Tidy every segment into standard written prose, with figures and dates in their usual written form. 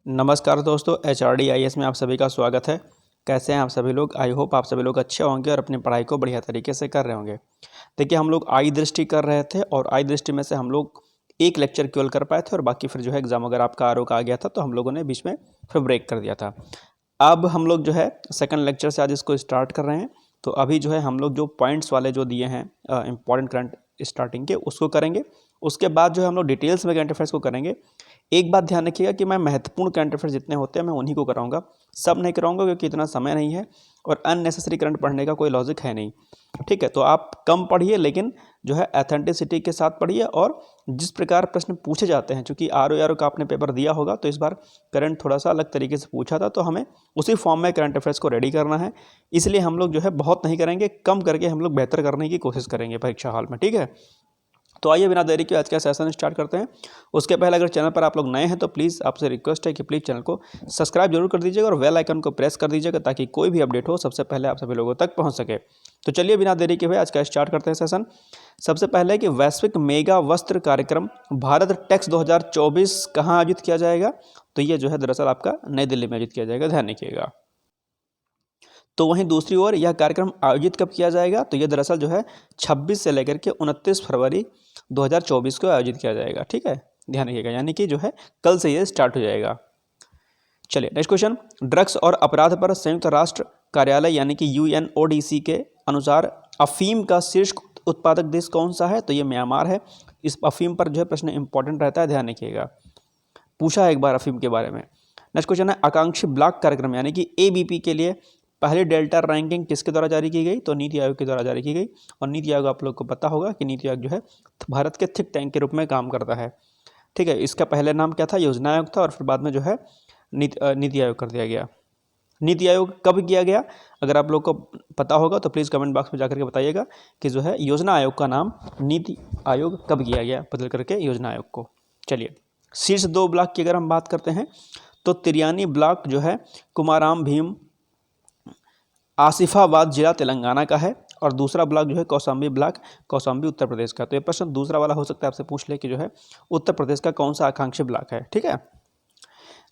नमस्कार दोस्तों, HRD IAS में आप सभी का स्वागत है। कैसे हैं आप सभी लोग? आई होप आप सभी लोग अच्छे होंगे और अपनी पढ़ाई को बढ़िया तरीके से कर रहे होंगे। देखिए, हम लोग आई दृष्टि कर रहे थे और आई दृष्टि में से हम लोग एक लेक्चर केवल कर पाए थे और बाकी फिर जो है एग्जाम अगर आपका आरोप आ गया था तो हम लोगों ने बीच में फिर ब्रेक कर दिया था। अब हम लोग जो है सेकंड लेक्चर से आज इसको स्टार्ट कर रहे हैं। तो अभी जो है हम लोग जो पॉइंट्स वाले जो दिए हैं इंपॉर्टेंट करंट स्टार्टिंग के, उसको करेंगे। उसके बाद जो है हम लोग डिटेल्स में करंट अफेयर्स को करेंगे। एक बात ध्यान रखिएगा कि मैं महत्वपूर्ण करंट अफेयर्स जितने होते हैं मैं उन्हीं को कराऊंगा, सब नहीं कराऊंगा क्योंकि इतना समय नहीं है और अननेसेसरी करंट पढ़ने का कोई लॉजिक है नहीं। ठीक है, तो आप कम पढ़िए लेकिन जो है ऑथेंटिसिटी के साथ पढ़िए और जिस प्रकार प्रश्न पूछे जाते हैं, चूंकि आर का आपने पेपर दिया होगा तो इस बार करंट थोड़ा सा अलग तरीके से पूछा था, तो हमें उसी फॉर्म में करंट अफेयर्स को रेडी करना है। इसलिए हम लोग जो है बहुत नहीं करेंगे, कम करके हम लोग बेहतर करने की कोशिश करेंगे परीक्षा हॉल में। ठीक है, तो आइए बिना देरी के आज का सेशन स्टार्ट करते हैं। उसके पहले अगर चैनल पर आप लोग नए हैं तो प्लीज़ आपसे रिक्वेस्ट है कि प्लीज़ चैनल को सब्सक्राइब जरूर कर दीजिएगा और बेल आइकन को प्रेस कर दीजिएगा ताकि कोई भी अपडेट हो सबसे पहले आप सभी लोगों तक पहुंच सके। तो चलिए बिना देरी के हुए आज का स्टार्ट करते हैं सेशन। सबसे पहले कि वैश्विक मेगा वस्त्र कार्यक्रम भारत टेक्स 2024 कहाँ आयोजित किया जाएगा? तो ये जो है दरअसल आपका नई दिल्ली में आयोजित किया जाएगा, ध्यान रखिएगा। तो वहीं दूसरी ओर यह कार्यक्रम आयोजित कब किया जाएगा? तो यह दरअसल जो है 26 से लेकर के 29 फरवरी 2024 को आयोजित किया जाएगा। ठीक है, ध्यान रखिएगा, यानी कि जो है कल से ये स्टार्ट हो जाएगा। चलिए नेक्स्ट क्वेश्चन। ड्रग्स और अपराध पर संयुक्त राष्ट्र कार्यालय यानी कि UNODC के अनुसार अफीम का शीर्ष उत्पादक देश कौन सा है? तो ये म्यांमार है। इस अफीम पर जो है प्रश्न इंपॉर्टेंट रहता है, ध्यान रखिएगा, पूछा है एक बार अफीम के बारे में। नेक्स्ट क्वेश्चन है आकांक्षी ब्लॉक कार्यक्रम यानी कि ABP के लिए पहली डेल्टा रैंकिंग किसके द्वारा जारी की गई? तो नीति आयोग के द्वारा जारी की गई। और नीति आयोग आप लोग को पता होगा कि नीति आयोग जो है भारत के थिंक टैंक के रूप में काम करता है। ठीक है, इसका पहले नाम क्या था? योजना आयोग था और फिर बाद में जो है नीति आयोग कर दिया गया। नीति आयोग कब किया गया? अगर आप लोग को पता होगा तो प्लीज़ कमेंट बॉक्स में जाकर के बताइएगा कि जो है योजना आयोग का नाम नीति आयोग कब किया गया बदल करके योजना आयोग को। चलिए शीर्ष 2 ब्लॉक की अगर हम बात करते हैं तो तिरयानी ब्लॉक जो है कुमाराम भीम आसिफाबाद जिला तेलंगाना का है और दूसरा ब्लॉक जो है कौशाम्बी ब्लॉक कौशाम्बी उत्तर प्रदेश का। तो ये प्रश्न दूसरा वाला हो सकता है, आपसे पूछ ले कि जो है उत्तर प्रदेश का कौन सा आकांक्षी ब्लॉक है। ठीक है,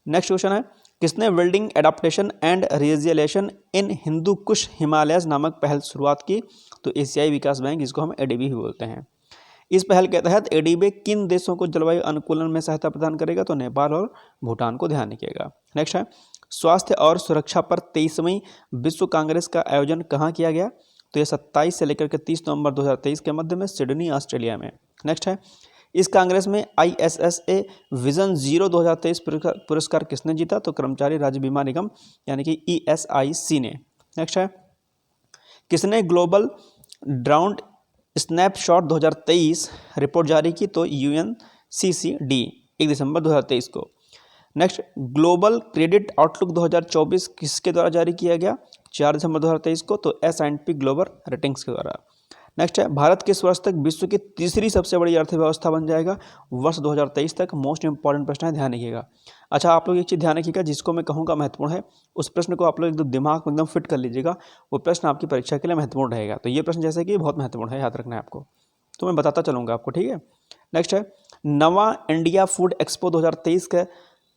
नेक्स्ट क्वेश्चन है किसने building adaptation and resilience in Hindu Kush Himalayas नामक पहल शुरुआत की? तो एशियाई विकास बैंक, जिसको हम ADB भी बोलते हैं। इस पहल के तहत ADB किन देशों को जलवायु अनुकूलन में सहायता प्रदान करेगा? तो नेपाल और भूटान को, ध्यान रखिएगा। नेक्स्ट है स्वास्थ्य और सुरक्षा पर 23वीं विश्व कांग्रेस का आयोजन कहाँ किया गया? तो ये 27 से लेकर के 30 नवंबर 2023 के मध्य में सिडनी ऑस्ट्रेलिया में। नेक्स्ट है इस कांग्रेस में ISSA विजन 0 2023 पुरस्कार किसने जीता? तो कर्मचारी राज्य बीमा निगम यानी कि ESIC ने। नेक्स्ट है किसने ग्लोबल ड्राउंड स्नैपशॉट 2023 रिपोर्ट जारी की? तो UNCCD 1 दिसंबर 2023 को। नेक्स्ट ग्लोबल क्रेडिट आउटलुक 2024 किसके द्वारा जारी किया गया? 4 दिसंबर 2023 को। तो S&P ग्लोबल रेटिंग्स के द्वारा। नेक्स्ट है भारत किस वर्ष तक विश्व की तीसरी सबसे बड़ी अर्थव्यवस्था बन जाएगा? वर्ष 2023 तक। मोस्ट इंपॉर्टेंट प्रश्न है, ध्यान रखिएगा। अच्छा, आप लोग एक चीज़ ध्यान रखिएगा, जिसको मैं कहूँगा महत्वपूर्ण है उस प्रश्न को आप लोग एकदम दिमाग में एकदम फिट कर लीजिएगा, वो प्रश्न आपकी परीक्षा के लिए महत्वपूर्ण रहेगा। तो ये प्रश्न जैसे कि बहुत महत्वपूर्ण है, याद रखना है आपको, तो मैं बताता चलूँगा आपको। ठीक है, नेक्स्ट है नवा इंडिया फूड एक्सपो 2023 का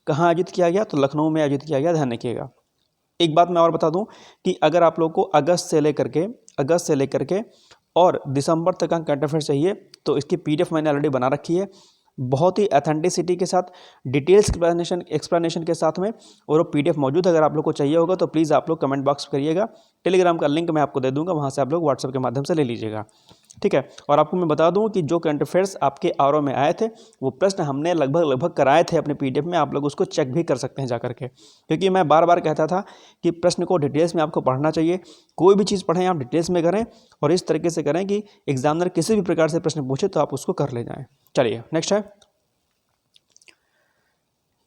कहाँ आयोजित किया गया? तो लखनऊ में आयोजित किया गया, ध्यान रखिएगा। एक बात मैं और बता दूं कि अगर आप लोग को अगस्त से लेकर के और दिसंबर तक का करंट अफेयर चाहिए तो इसकी PDF मैंने ऑलरेडी बना रखी है, बहुत ही ऑथेंटिसिटी के साथ, डिटेल्स एक्सप्लेनेशन के साथ में, और वो PDF मौजूद है। अगर आप लोग को चाहिए होगा तो प्लीज़ आप लोग कमेंट बॉक्स करिएगा। टेलीग्राम का लिंक मैं आपको दे दूंगा, वहाँ से आप लोग व्हाट्सएप के माध्यम से ले लीजिएगा। ठीक है, और आपको मैं बता दूं कि जो करंट अफेयर्स आपके आरओ में आए थे वो प्रश्न हमने लगभग कराए थे अपने PDF में, आप लोग उसको चेक भी कर सकते हैं जा करके, क्योंकि मैं बार बार कहता था कि प्रश्न को डिटेल्स में आपको पढ़ना चाहिए। कोई भी चीज़ पढ़ें आप डिटेल्स में करें और इस तरीके से करें कि एग्जामिनर किसी भी प्रकार से प्रश्न पूछे तो आप उसको कर ले जाएँ। चलिए नेक्स्ट है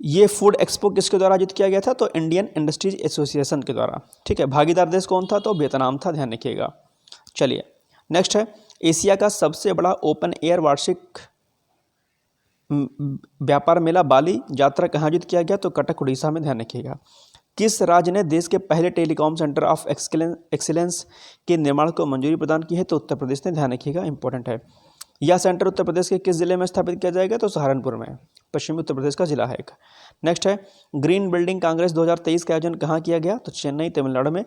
ये फूड एक्सपो किसके द्वारा आयोजित किया गया था? तो इंडियन इंडस्ट्रीज एसोसिएशन के द्वारा। ठीक है, भागीदार देश कौन था? तो वियतनाम था, ध्यान रखिएगा। चलिए नेक्स्ट है एशिया का सबसे बड़ा ओपन एयर वार्षिक व्यापार मेला बाली यात्रा कहाँ आयोजित किया गया? तो कटक उड़ीसा में, ध्यान रखिएगा। किस राज्य ने देश के पहले टेलीकॉम सेंटर ऑफ एक्सीलेंस के निर्माण को मंजूरी प्रदान की है? तो उत्तर प्रदेश ने, ध्यान रखिएगा, इंपॉर्टेंट है। यह सेंटर उत्तर प्रदेश के किस जिले में स्थापित किया जाएगा? तो सहारनपुर में। पश्चिमी उत्तर प्रदेश का जिला है एक। नेक्स्ट है ग्रीन बिल्डिंग कांग्रेस 2023 का आयोजन कहाँ किया गया? तो चेन्नई तमिलनाडु में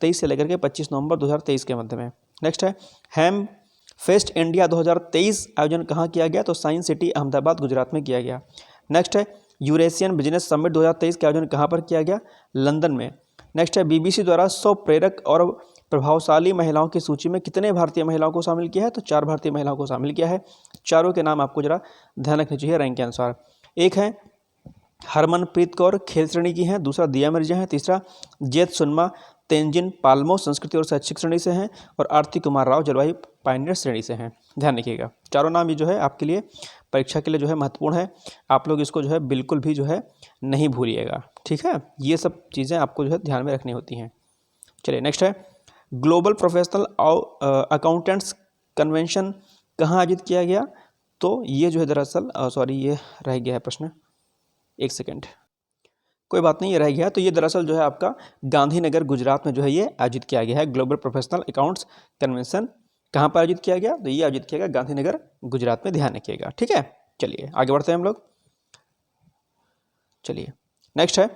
23 से लेकर के 25 नवंबर 2023 के मध्य में। नेक्स्ट है हैम फेस्ट इंडिया 2023 आयोजन कहाँ किया गया? तो साइंस सिटी अहमदाबाद गुजरात में किया गया। नेक्स्ट है यूरेशियन बिजनेस समिट 2023 का आयोजन कहाँ पर किया गया? लंदन में। नेक्स्ट है बीबीसी द्वारा 100 प्रेरक और प्रभावशाली महिलाओं की सूची में कितने भारतीय महिलाओं को शामिल किया है? तो 4 भारतीय महिलाओं को शामिल किया है। चारों के नाम आपको जरा ध्यान रखने चाहिए रैंक के अनुसार। एक है हरमनप्रीत कौर खेल श्रेणी की हैं, दूसरा दिया मिर्जा है, तीसरा जेत सुनमा तेंजिन पाल्मो संस्कृति और शैक्षिक श्रेणी से हैं, और आरती कुमार राव जलवायु पायनियर श्रेणी से हैं। ध्यान रखिएगा चारों नाम ये जो है आपके लिए परीक्षा के लिए जो है महत्वपूर्ण है। आप लोग इसको जो है बिल्कुल भी जो है नहीं भूलिएगा, ठीक है। ये सब चीज़ें आपको जो है ध्यान में रखनी होती हैं। चलिए नेक्स्ट है ग्लोबल प्रोफेशनल अकाउंटेंट्स कन्वेंशन कहाँ आयोजित किया गया? तो ये जो है दरअसल ये रह गया है प्रश्न, एक सेकेंड, कोई बात नहीं, ये रह गया। तो ये दरअसल जो है आपका गांधीनगर गुजरात में जो है ये आयोजित किया गया है। ग्लोबल प्रोफेशनल अकाउंट्स कन्वेंशन कहाँ पर आयोजित किया गया? तो ये आयोजित किया गया गांधीनगर गुजरात में, ध्यान रखिएगा, ठीक है। चलिए आगे बढ़ते हैं हम लोग। चलिए नेक्स्ट है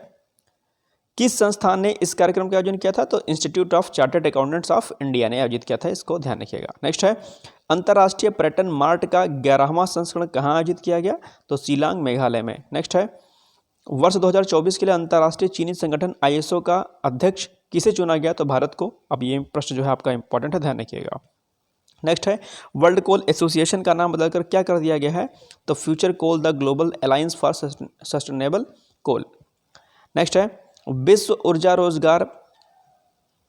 किस संस्थान ने इस कार्यक्रम का आयोजन किया था? तो institute of chartered accountants of India ने आयोजित किया था, इसको ध्यान रखिएगा। नेक्स्ट है अंतर्राष्ट्रीय पर्यटन मार्ट का 11वां संस्करण कहाँ आयोजित किया गया? तो शिलांग मेघालय में। नेक्स्ट है वर्ष 2024 के लिए अंतर्राष्ट्रीय चीनी संगठन ISO का अध्यक्ष किसे चुना गया? तो भारत को। अब ये प्रश्न जो है आपका इंपॉर्टेंट है, ध्यान रखिएगा। नेक्स्ट है वर्ल्ड कोल एसोसिएशन का नाम बदलकर क्या कर दिया गया है? तो future coal the global alliance for sustainable coal. Next है विश्व ऊर्जा रोजगार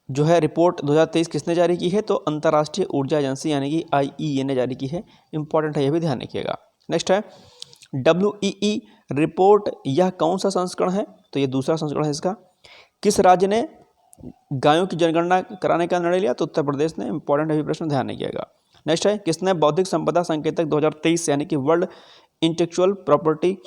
जो है रिपोर्ट 2023 किसने जारी की है? तो अंतर्राष्ट्रीय ऊर्जा एजेंसी यानी कि IEA ने जारी की है। इंपॉर्टेंट है, ये भी ध्यान रखिएगा। नेक्स्ट है WEE रिपोर्ट, यह कौन सा संस्करण है? तो ये दूसरा संस्करण है इसका। किस राज्य ने गायों की जनगणना कराने का निर्णय लिया? तो उत्तर प्रदेश ने। इंपॉर्टेंट है, प्रश्न ध्यान रखिएगा। नेक्स्ट है किसने बौद्धिक संपदा संकेतक 2023 यानी कि world intellectual property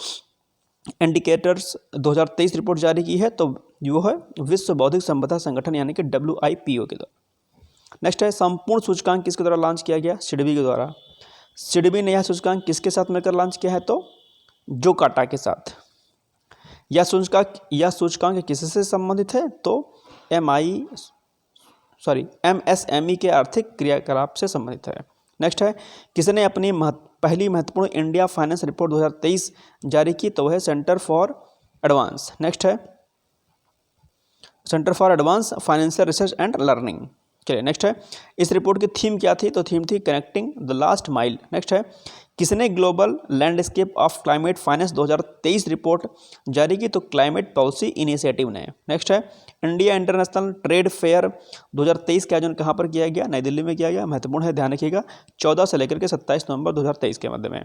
indicators 2023 report जारी की है? तो वो है विश्व बौद्धिक संपदा संगठन यानी कि WIPO के द्वारा। नेक्स्ट है संपूर्ण सूचकांक किसके द्वारा लॉन्च किया गया? सिडबी के द्वारा। सिडबी ने यह सूचकांक किसके साथ मिलकर लॉन्च किया है? तो जोकाटा के साथ। यह सूचकांक किससे संबंधित है? तो MSME के आर्थिक क्रियाकलाप से संबंधित है। नेक्स्ट है किसने अपनी पहली महत्वपूर्ण इंडिया फाइनेंस रिपोर्ट 2023 जारी की? तो वह सेंटर फॉर एडवांस। नेक्स्ट है centre for advance financial research and learning. चलिए नेक्स्ट है इस रिपोर्ट की थीम क्या थी? तो थीम थी connecting the last mile. Next है किसने global landscape of climate finance 2023 report जारी की? तो क्लाइमेट पॉलिसी इनिशिएटिव ने। नेक्स्ट है इंडिया इंटरनेशनल ट्रेड फेयर 2023 का आयोजन कहाँ पर किया गया? नई दिल्ली में किया गया। महत्वपूर्ण है, ध्यान रखिएगा। 14 से लेकर के 27 नवंबर 2023 के मध्य में।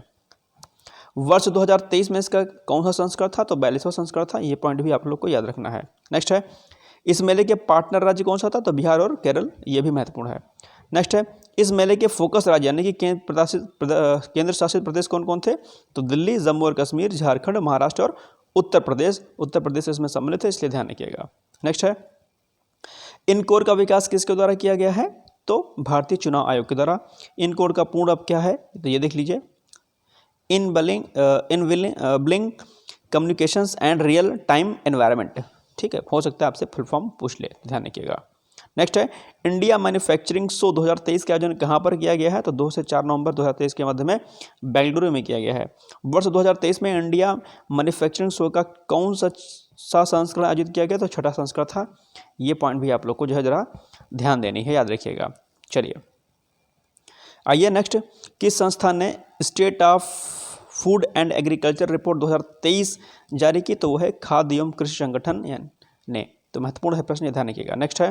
वर्ष 2023 में इसका कौन सा संस्करण था? तो 42वां संस्करण था। ये पॉइंट भी आप लोग को याद रखना है। नेक्स्ट है इस मेले के पार्टनर राज्य कौन सा था? तो बिहार और केरल, ये भी महत्वपूर्ण है। नेक्स्ट है इस मेले के फोकस राज्य यानी कि केंद्र शासित प्रदेश कौन कौन थे? तो दिल्ली, जम्मू और कश्मीर, झारखंड, महाराष्ट्र और उत्तर प्रदेश। उत्तर प्रदेश इसमें सम्मिलित है, इसलिए ध्यान रखिएगा। नेक्स्ट है इनकोर का विकास किसके द्वारा किया गया है? तो भारतीय चुनाव आयोग के द्वारा। इनकोर का पूर्ण अब क्या है? तो ये देख लीजिए, enabling communications and real time environment. ठीक है, हो सकता है आपसे फुल फॉर्म पूछ ले, ध्यान रखिएगा। नेक्स्ट है इंडिया मैन्युफैक्चरिंग शो 2023 का आयोजन कहाँ पर किया गया है? तो 2 से 4 नवंबर 2023 के मध्य में बेंगलुरु में किया गया है। वर्ष 2023 में इंडिया मैन्युफैक्चरिंग शो का कौन सा संस्करण आयोजित किया गया? तो 6ठा संस्करण था। ये पॉइंट भी आप लोग को जो है जरा ध्यान देनी है, याद रखिएगा। चलिए आइए नेक्स्ट, किस संस्थान ने state of food and agriculture report 2023 जारी की? तो वह है खाद्य एवं कृषि संगठन ने। तो महत्वपूर्ण है प्रश्न, ध्यान रखिएगा। नेक्स्ट है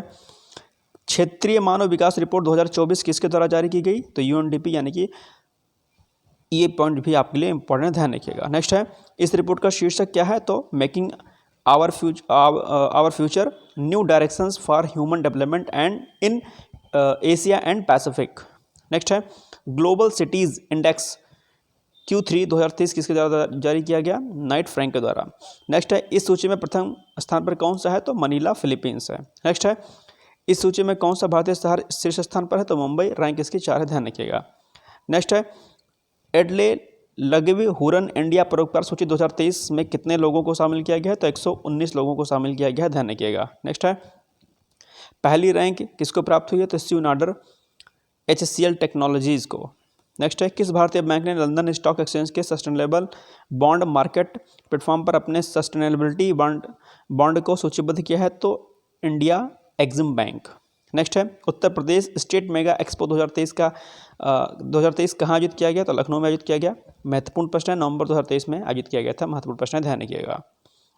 क्षेत्रीय मानव विकास रिपोर्ट 2024 किसके द्वारा जारी की गई? तो UNDP, यानी कि ये पॉइंट भी आपके लिए इंपॉर्टेंट, ध्यान रखिएगा। नेक्स्ट है इस रिपोर्ट का शीर्षक क्या है? तो making our future new directions for human development and in Asia and Pacific. Next है ग्लोबल सिटीज इंडेक्स Q3 2023 किसके द्वारा जारी किया गया? नाइट फ्रैंक के द्वारा। नेक्स्ट है इस सूची में प्रथम स्थान पर कौन सा है? तो मनीला फिलीपींस है। नेक्स्ट है इस सूची में कौन सा भारतीय शहर शीर्ष स्थान पर है? तो मुंबई। रैंक इसकी 4 है, ध्यान रखिएगा। नेक्स्ट है एडले लघु हुरन इंडिया परोपकार सूची 2023 में कितने लोगों को शामिल किया गया है? तो 119 लोगों को शामिल किया गया है, ध्यान रखिएगा। नेक्स्ट है, पहली रैंक किसको प्राप्त हुई है? तो शिव नाडर HCL टेक्नोलॉजीज को। नेक्स्ट है, किस भारतीय बैंक ने लंदन स्टॉक एक्सचेंज के सस्टेनेबल बॉन्ड मार्केट प्लेटफॉर्म पर अपने सस्टेनेबिलिटी बॉन्ड को सूचीबद्ध किया है? तो इंडिया एग्जिम बैंक। नेक्स्ट है, Uttar Pradesh state mega expo 2023 का 2023 कहाँ आयोजित किया गया? तो लखनऊ में आयोजित किया गया। महत्वपूर्ण प्रश्न है, नवंबर 2023 में आयोजित किया गया था, महत्वपूर्ण प्रश्न है, ध्यान रखिएगा।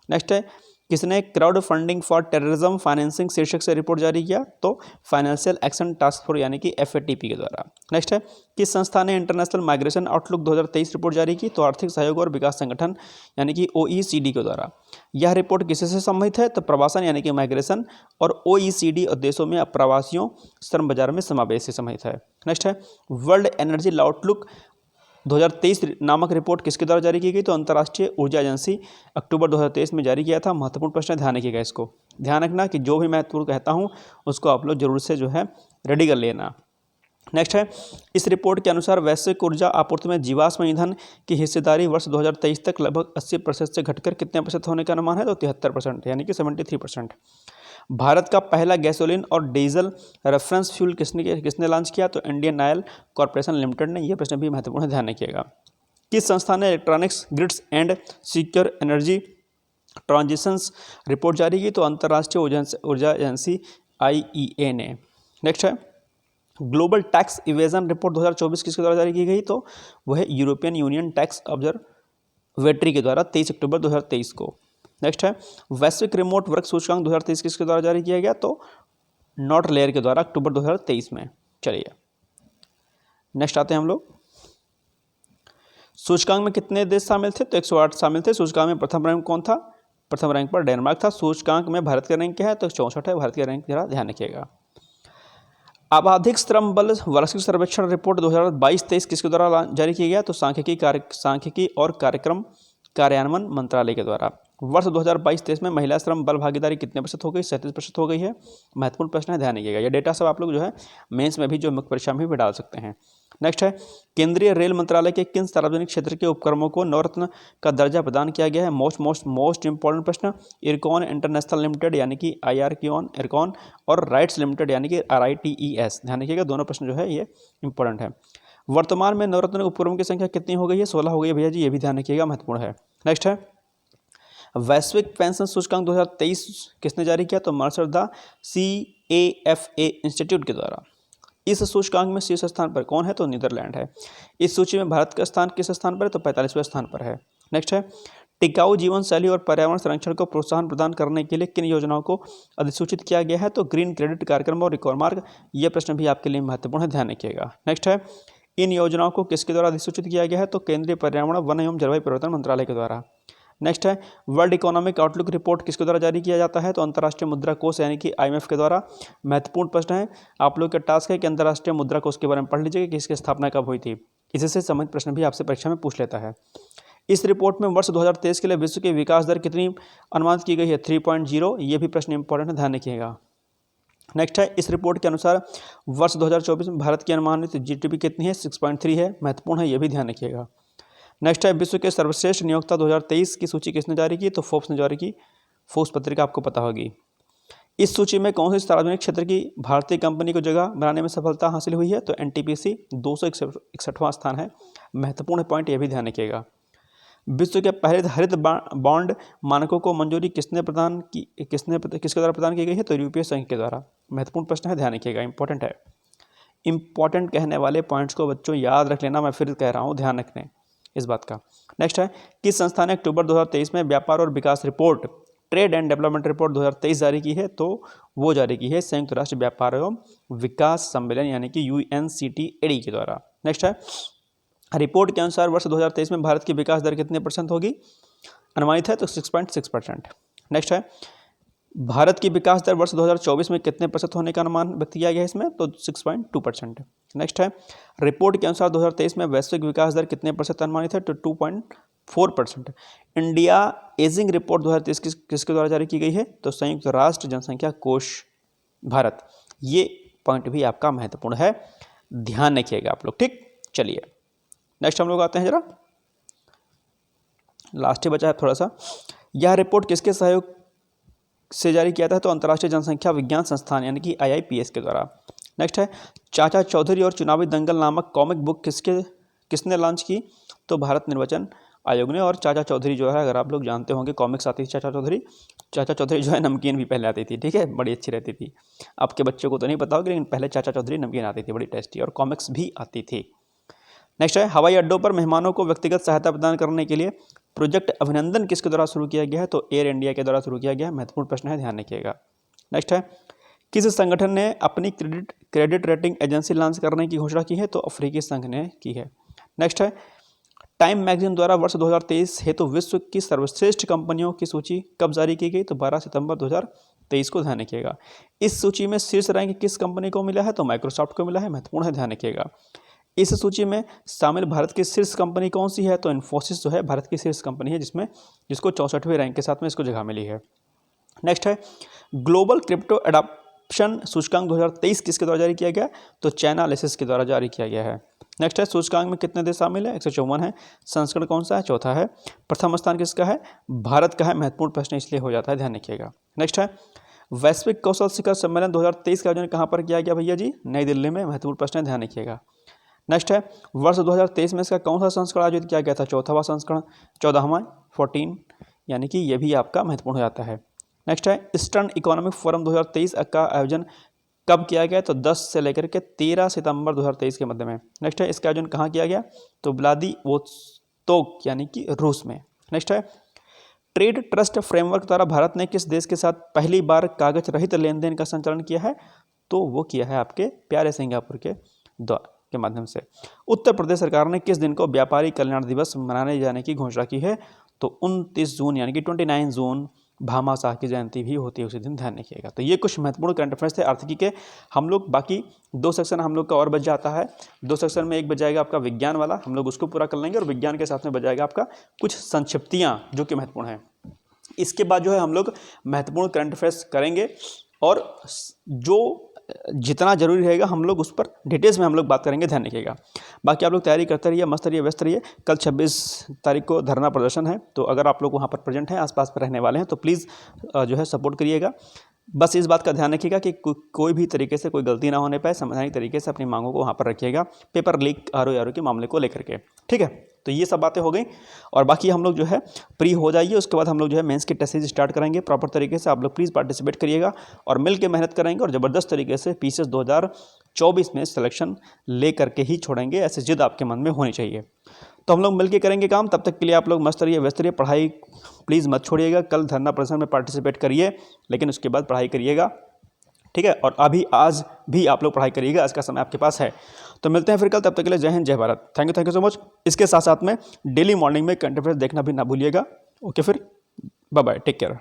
नेक्स्ट है, किसने crowd funding for terrorism financing शीर्षक से रिपोर्ट जारी किया? तो फाइनेंशियल एक्शन टास्क फोर्स यानी कि FATP के द्वारा। नेक्स्ट है, किस संस्था ने इंटरनेशनल माइग्रेशन आउटलुक 2023 रिपोर्ट जारी की? तो आर्थिक सहयोग और विकास संगठन यानी कि OECD के द्वारा। यह रिपोर्ट किससे संबंधित है? तो प्रवासन यानी कि माइग्रेशन और OECD देशों में प्रवासियों श्रम बाजार में समावेश से संबंधित है। नेक्स्ट है, वर्ल्ड एनर्जी आउटलुक 2023 नामक रिपोर्ट किसके द्वारा जारी की गई? तो अंतर्राष्ट्रीय ऊर्जा एजेंसी अक्टूबर 2023 में जारी किया था, महत्वपूर्ण प्रश्न है, ध्यान रखिएगा। इसको ध्यान रखना कि जो भी मैं महत्वपूर्ण कहता हूँ उसको आप लोग जरूर से जो है रेडी कर लेना। नेक्स्ट है, इस रिपोर्ट के अनुसार वैश्विक ऊर्जा आपूर्ति में जीवाश्म ईंधन की हिस्सेदारी वर्ष 2023 तक लगभग 80% से घटकर कितने प्रतिशत होने का अनुमान है? तो 73% यानी कि 73%। भारत का पहला गैसोलीन और डीजल रेफरेंस फ्यूल किसने लॉन्च किया? तो इंडियन ऑयल कॉर्पोरेशन लिमिटेड ने। यह प्रश्न भी महत्वपूर्ण है, ध्यान रखिएगा। किस संस्था ने electronics grids and secure energy transitions report जारी की? तो अंतर्राष्ट्रीय ऊर्जा एजेंसी IEA ने। नेक्स्ट है, ग्लोबल टैक्स इवेजन रिपोर्ट 2024 किसके द्वारा जारी की गई? तो वह यूरोपियन यूनियन टैक्स ऑब्जर्वेटरी के द्वारा 23 अक्टूबर 2023 को। नेक्स्ट है, वैश्विक रिमोट वर्क सूचकांक 2023 किसके द्वारा जारी किया गया? तो नॉट लेयर के द्वारा अक्टूबर 2023 में। चलिए नेक्स्ट आते हैं हम लोग। सूचकांक में कितने देश शामिल थे? तो 108 शामिल थे। सूचकांक में प्रथम रैंक कौन था? प्रथम रैंक पर डेनमार्क था। सूचकांक में भारत का रैंक क्या है? तो 64 है, भारत का रैंक जरा ध्यान रखिएगा। आपराधिक श्रम बल वार्षिक सर्वेक्षण रिपोर्ट 2022-23 किसके द्वारा जारी किया गया? तो सांख्यिकी और कार्यक्रम कार्यान्वयन मंत्रालय के द्वारा। वर्ष 2022-23 में महिला श्रम बल भागीदारी कितने प्रतिशत हो गई? 37% हो गई है, महत्वपूर्ण प्रश्न है, ध्यान रखिएगा। ये डेटा सब आप लोग जो है मेंस में भी जो मुख्य परीक्षा में भी डाल सकते हैं। नेक्स्ट है, केंद्रीय रेल मंत्रालय के किन सार्वजनिक क्षेत्र के उपक्रमों को नवरत्न का दर्जा प्रदान किया गया है? मोस्ट इंपॉर्टेंट प्रश्न। इरकॉन इंटरनेशनल लिमिटेड यानी कि इरकॉन और राइट्स लिमिटेड यानी कि RITES, ध्यान रखिएगा, दोनों प्रश्न जो है ये इंपॉर्टेंट है। वर्तमान में नवरत्न उपक्रमों की संख्या कितनी हो गई है? 16 हो गई है भैया जी, ये भी ध्यान रखिएगा, महत्वपूर्ण है। नेक्स्ट है, वैश्विक पेंशन सूचकांक 2023 किसने जारी किया? तो मर्सर द CAFA इंस्टीट्यूट के द्वारा। इस सूचकांक में शीर्ष स्थान पर कौन है? तो नीदरलैंड है। इस सूची में भारत का स्थान किस स्थान पर है? तो 45वें स्थान पर है। नेक्स्ट है, टिकाऊ जीवन शैली और पर्यावरण संरक्षण को प्रोत्साहन प्रदान करने के लिए किन योजनाओं को अधिसूचित किया गया है? तो ग्रीन क्रेडिट कार्यक्रम और इकोमार्ग। यह प्रश्न भी आपके लिए महत्वपूर्ण है, ध्यान रखिएगा। नेक्स्ट है, इन योजनाओं को किसके द्वारा अधिसूचित किया गया है? तो केंद्रीय पर्यावरण वन एवं जलवायु परिवर्तन मंत्रालय के द्वारा। नेक्स्ट है, वर्ल्ड इकोनॉमिक आउटलुक रिपोर्ट किसके द्वारा जारी किया जाता है? तो अंतर्राष्ट्रीय मुद्रा कोष यानी कि IMF के द्वारा। महत्वपूर्ण प्रश्न है, आप लोग का टास्क है कि अंतर्राष्ट्रीय मुद्रा कोष के बारे में पढ़ लीजिएगा कि इसकी स्थापना कब हुई थी। इससे संबंधित प्रश्न भी आपसे परीक्षा में पूछ लेता है। इस रिपोर्ट में वर्ष 2023 के लिए विश्व की विकास दर कितनी अनुमानित की गई है? 3.0। ये भी प्रश्न इंपॉर्टेंट है, ध्यान रखिएगा। नेक्स्ट है, इस रिपोर्ट के अनुसार वर्ष 2024 में भारत की अनुमानित GDP कितनी है? 6.3 है, महत्वपूर्ण है, ये भी ध्यान रखिएगा। नेक्स्ट है, विश्व के सर्वश्रेष्ठ नियोक्ता 2023 की सूची किसने जारी की? तो फोर्ब्स ने जारी की। फोर्ब्स पत्रिका आपको पता होगी। इस सूची में कौन सी सार्वजनिक क्षेत्र की भारतीय कंपनी को जगह बनाने में सफलता हासिल हुई है? तो NTPC 261वां स्थान है, महत्वपूर्ण पॉइंट, ये भी ध्यान रखिएगा। विश्व के पहले हरित बॉन्ड मानकों को मंजूरी किसके द्वारा प्रदान की गई है? तो यूरोपीय संघ के द्वारा। महत्वपूर्ण प्रश्न है, ध्यान रखिएगा, इंपॉर्टेंट है। इंपॉर्टेंट कहने वाले पॉइंट्स को बच्चों याद रख लेना, मैं फिर कह रहा हूँ, ध्यान रखने इस बात का। नेक्स्ट है, किस संस्था ने अक्टूबर 2023 में व्यापार और विकास report trade and development report 2023 जारी की है? तो वो जारी की है संयुक्त राष्ट्र व्यापार एवं विकास सम्मेलन यानी कि UNCTAD के द्वारा। नेक्स्ट है, रिपोर्ट के अनुसार वर्ष 2023 में भारत की विकास दर कितने % होगी? अनुमानित है तो 6.6%। नेक्स्ट है, भारत की विकास दर वर्ष 2024 में कितने % होने का अनुमान व्यक्त किया गया है इसमें? तो 6.2%। नेक्स्ट है, रिपोर्ट के अनुसार 2023 में वैश्विक विकास दर कितने % अनुमानित है? तो 2.4%। इंडिया एजिंग रिपोर्ट 2023 किसके द्वारा जारी की गई है? तो संयुक्त राष्ट्र जनसंख्या कोष भारत। ये पॉइंट भी आपका महत्वपूर्ण है, ध्यान रखिएगा आप लोग, ठीक। चलिए नेक्स्ट हम लोग आते हैं जरा लास्ट ही बचा है थोड़ा सा। यह रिपोर्ट किसके सहयोग से जारी किया था? तो अंतर्राष्ट्रीय जनसंख्या विज्ञान संस्थान यानी कि IIPS के द्वारा। नेक्स्ट है चाचा चौधरी और चुनावी दंगल नामक कॉमिक बुक किसने लॉन्च की? तो भारत निर्वाचन आयोग ने। और चाचा चौधरी जो है, अगर आप लोग जानते होंगे, कॉमिक्स आती थी चाचा चौधरी जो है नमकीन भी पहले आती थी, ठीक है, बड़ी अच्छी रहती थी। आपके बच्चों को तो नहीं पता होगा, लेकिन पहले चाचा चौधरी नमकीन आती थी, बड़ी टेस्टी, और कॉमिक्स भी आती थी। नेक्स्ट है हवाई अड्डों पर मेहमानों को व्यक्तिगत सहायता प्रदान करने के लिए प्रोजेक्ट अभिनंदन किसके द्वारा शुरू किया गया है? तो एयर इंडिया के द्वारा शुरू किया गया है। महत्वपूर्ण प्रश्न है, ध्यान रखिएगा। नेक्स्ट है किस संगठन ने अपनी क्रेडिट रेटिंग एजेंसी लॉन्च करने की घोषणा की है? तो अफ्रीकी संघ ने की है। नेक्स्ट है टाइम मैगजीन द्वारा वर्ष 2023 हेतु विश्व की सर्वश्रेष्ठ कंपनियों की सूची कब जारी की गई? तो 12 सितंबर 2023 को, ध्यान रखिएगा। इस सूची में शीर्ष रैंक किस कंपनी को मिला है? तो माइक्रोसॉफ्ट को मिला है। महत्वपूर्ण है, ध्यान रखिएगा। इस सूची में शामिल भारत की शीर्ष कंपनी कौन सी है? तो इन्फोसिस जो है भारत की शीर्ष कंपनी है, जिसको 64वें रैंक के साथ में इसको जगह मिली है। नेक्स्ट है ग्लोबल क्रिप्टो एडॉप्शन सूचकांक 2023 किसके द्वारा जारी किया गया? तो चाइनालिसिस के द्वारा जारी किया गया है। नेक्स्ट है सूचकांक में कितने देश शामिल है? 154 है। संस्करण कौन सा है? चौथा है। प्रथम स्थान किसका है? भारत का है। महत्वपूर्ण प्रश्न इसलिए हो जाता है, ध्यान रखिएगा। नेक्स्ट है वैश्विक कौशल शिखर सम्मेलन 2023 का आयोजन कहाँ पर किया गया भैया जी? नई दिल्ली में। महत्वपूर्ण प्रश्न है, ध्यान रखिएगा। नेक्स्ट है वर्ष 2023 में इसका कौन सा संस्करण आयोजित किया गया था? चौथावां संस्करण, 14वां 14, यानी कि ये भी आपका महत्वपूर्ण हो जाता है। नेक्स्ट है ईस्टर्न इकोनॉमिक फोरम 2023 का आयोजन कब किया गया? तो 10 से लेकर के 13 सितंबर 2023 के मध्य में। नेक्स्ट है इसका आयोजन कहाँ किया गया? तो व्लादिवोस्तोक यानी कि रूस में। नेक्स्ट है ट्रेड ट्रस्ट फ्रेमवर्क द्वारा भारत ने किस देश के साथ पहली बार कागज रहित लेन देन का संचालन किया है? तो वो किया है आपके प्यारे सिंगापुर के माध्यम से। उत्तर प्रदेश सरकार ने किस दिन को व्यापारी कल्याण दिवस मनाने जाने की घोषणा की है? तो 29 जून यानी कि 29 जून भामाशाह की जयंती भी होती है उसी दिन, ध्यान रखिएगा। तो ये कुछ महत्वपूर्ण करंट अफेयर्स थे आर्थिकी के। हम लोग बाकी 2 सेक्शन हम लोग का और बच जाता है। 2 सेक्शन में एक बच जाएगा आपका विज्ञान वाला, हम लोग उसको पूरा कर लेंगे, और विज्ञान के साथ में बच जाएगा आपका कुछ संक्षिप्तियाँ जो कि महत्वपूर्ण हैं। इसके बाद जो है हम लोग महत्वपूर्ण करंट अफेयर्स करेंगे, और जो जितना जरूरी रहेगा हम लोग उस पर डिटेल्स में हम लोग बात करेंगे, ध्यान रखिएगा। बाकी आप लोग तैयारी करते रहिए, मस्त रहिए, व्यस्त रहिए। कल 26 तारीख को धरना प्रदर्शन है, तो अगर आप लोग वहाँ पर प्रेजेंट हैं, आसपास पर रहने वाले हैं, तो प्लीज़ जो है सपोर्ट करिएगा। बस इस बात का ध्यान रखिएगा कि कोई भी तरीके से कोई गलती ना होने पाए, संवैधानिक तरीके से अपनी मांगों को वहाँ पर रखिएगा, पेपर लीक आरओ के मामले को लेकर के, ठीक है। तो ये सब बातें हो गई, और बाकी हम लोग जो है प्री हो जाइए, उसके बाद हम लोग जो है मेंस की टेस्ट सीरीज स्टार्ट करेंगे प्रॉपर तरीके से। आप लोग प्लीज़ पार्टिसिपेट करिएगा और मिल के मेहनत करेंगे, और ज़बरदस्त तरीके से पीसीएस 2024 में सिलेक्शन ले करके ही छोड़ेंगे, ऐसी जिद आपके मन में होनी चाहिए। तो हम लोग मिल के करेंगे काम। तब तक के लिए आप लोग मस्त रहिए, व्यस्त रहिए, पढ़ाई प्लीज़ मत छोड़िएगा। कल धरना प्रदर्शन में पार्टिसिपेट करिए, लेकिन उसके बाद पढ़ाई करिएगा, ठीक है। और आज भी आप लोग पढ़ाई करिएगा, आज का समय आपके पास है। तो मिलते हैं फिर कल, तब तक के लिए जय हिंद, जय Bharat. Thank you so much. इसके साथ साथ में डेली मॉर्निंग में करंट अफेयर्स देखना भी ना भूलिएगा। ओके, फिर बाय बाय, टेक केयर।